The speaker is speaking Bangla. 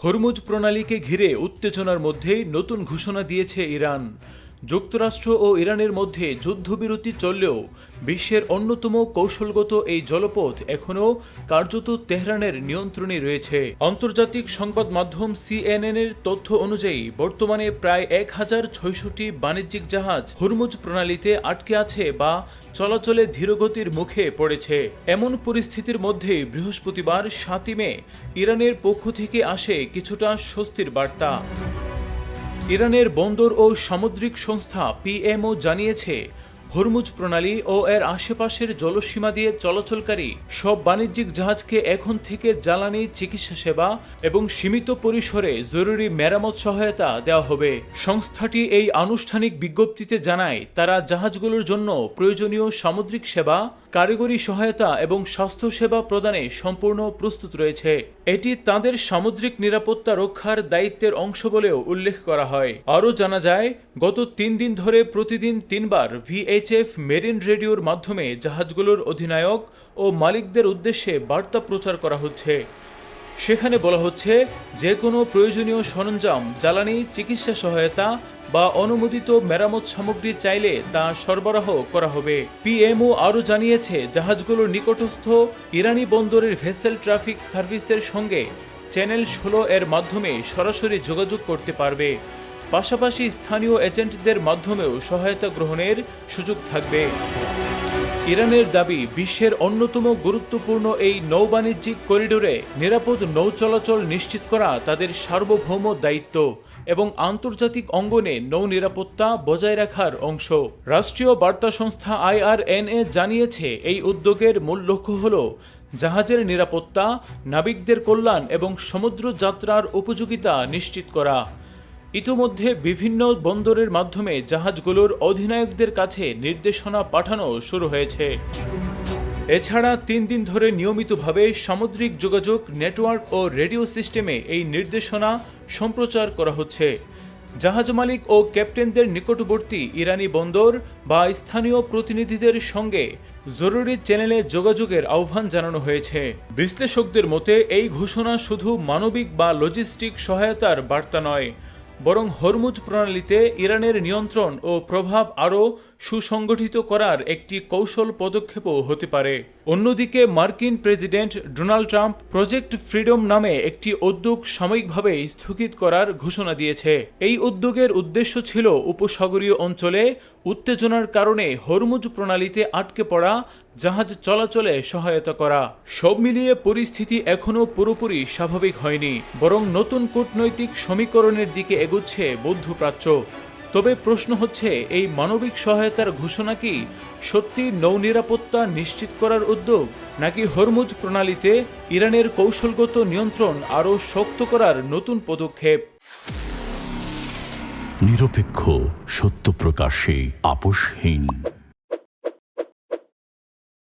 হরমুজ প্রণালীকে ঘিরে উত্তেজনার মধ্যেই নতুন ঘোষণা দিয়েছে ইরান। যুক্তরাষ্ট্র ও ইরানের মধ্যে যুদ্ধবিরতি চললেও বিশ্বের অন্যতম কৌশলগত এই জলপথ এখনও কার্যত তেহরানের নিয়ন্ত্রণে রয়েছে। আন্তর্জাতিক সংবাদ মাধ্যম সিএনএনের তথ্য অনুযায়ী বর্তমানে প্রায় 1060টি বাণিজ্যিক জাহাজ হরমুজ প্রণালীতে আটকে আছে বা চলাচলে ধীরগতির মুখে পড়েছে। এমন পরিস্থিতির মধ্যে বৃহস্পতিবার 7 মে ইরানের পক্ষ থেকে আসে কিছুটা স্বস্তির বার্তা। ইরানের বন্দর ও সামুদ্রিক সংস্থা পিএমও জানিয়েছে, হরমুজ প্রণালী ও এর আশেপাশের জলসীমা দিয়ে চলাচলকারী সব বাণিজ্যিক জাহাজকে এখন থেকে জ্বালানি, চিকিৎসা সেবা এবং সীমিত পরিসরে জরুরি মেরামত সহায়তা দেওয়া হবে। সংস্থাটি এই আনুষ্ঠানিক বিজ্ঞপ্তিতে জানায়, তারা জাহাজগুলোর জন্য প্রয়োজনীয় সামুদ্রিক সেবা, কারিগরি সহায়তা এবং স্বাস্থ্যসেবা প্রদানে সম্পূর্ণ প্রস্তুত রয়েছে। এটি তাদের সামুদ্রিক নিরাপত্তা রক্ষার দায়িত্বের অংশ বলেও উল্লেখ করা হয়। আরও জানা যায়, গত 3 দিন ধরে প্রতিদিন 3 বার ভিএইচএফ মেরিন রেডিওর মাধ্যমে জাহাজগুলোর অধিনায়ক ও মালিকদের উদ্দেশ্যে বার্তা প্রচার করা হচ্ছে। সেখানে বলা হচ্ছে, যে কোনো প্রয়োজনীয় সরঞ্জাম, জ্বালানি, চিকিৎসা সহায়তা বা অনুমোদিত মেরামত সামগ্রী চাইলে তা সরবরাহ করা হবে। পিএমও আরও জানিয়েছে, জাহাজগুলোর নিকটস্থ ইরানি বন্দরের ভেসেল ট্রাফিক সার্ভিসের সঙ্গে চ্যানেল 16 এর মাধ্যমে সরাসরি যোগাযোগ করতে পারবে। পাশাপাশি স্থানীয় এজেন্টদের মাধ্যমেও সহায়তা গ্রহণের সুযোগ থাকবে। ইরানের দাবি, বিশ্বের অন্যতম গুরুত্বপূর্ণ এই নৌবাণিজ্যিক করিডোরে নিরাপদ নৌ চলাচল নিশ্চিত করা তাদের সার্বভৌম দায়িত্ব এবং আন্তর্জাতিক অঙ্গনে নৌ নিরাপত্তা বজায় রাখার অংশ। রাষ্ট্রীয় বার্তা সংস্থা IRNA জানিয়েছে, এই উদ্যোগের মূল লক্ষ্য হল জাহাজের নিরাপত্তা, নাবিকদের কল্যাণ এবং সমুদ্র যাত্রার উপযোগিতা নিশ্চিত করা। ইতোমধ্যে বিভিন্ন বন্দরের মাধ্যমে জাহাজগুলোর অধিনায়কদের কাছে নির্দেশনা পাঠানো শুরু হয়েছে। এছাড়া 3 দিন ধরে নিয়মিতভাবে সামুদ্রিক যোগাযোগ নেটওয়ার্ক ও রেডিও সিস্টেমে এই নির্দেশনা সম্প্রচার করা হচ্ছে। জাহাজ মালিক ও ক্যাপ্টেনদের নিকটবর্তী ইরানি বন্দর বা স্থানীয় প্রতিনিধিদের সঙ্গে জরুরি চ্যানেলে যোগাযোগের আহ্বান জানানো হয়েছে। বিশ্লেষকদের মতে, এই ঘোষণা শুধু মানবিক বা লজিস্টিক সহায়তার বার্তা নয়, বরং হরমুজ প্রণালীতে ইরানের নিয়ন্ত্রণ ও প্রভাব আরও সুসংগঠিত করার একটি কৌশল পদক্ষেপও হতে পারে। অন্যদিকে মার্কিন president Donald Trump project freedom নামে একটি উদ্যোগ সাময়িকভাবে স্থগিত করার ঘোষণা দিয়েছে। এই উদ্যোগের উদ্দেশ্য ছিল উপসাগরীয় অঞ্চলে উত্তেজনার কারণে হরমুজ প্রণালীতে আটকে পড়া জাহাজ চলাচলে সহায়তা করা। সব মিলিয়ে পরিস্থিতি এখনও পুরোপুরি স্বাভাবিক হয়নি, বরং নতুন কূটনৈতিক সমীকরণের দিকে এগুচ্ছে মধ্যপ্রাচ্য। তবে প্রশ্ন হচ্ছে, এই মানবিক সহায়তার ঘোষণা কি সত্যি নৌ নিরাপত্তা নিশ্চিত করার উদ্যোগ, নাকি হরমুজ প্রণালীতে ইরানের কৌশলগত নিয়ন্ত্রণ আরও শক্ত করার নতুন পদক্ষেপ? নিরপেক্ষ, সত্য প্রকাশে আপোষহীন।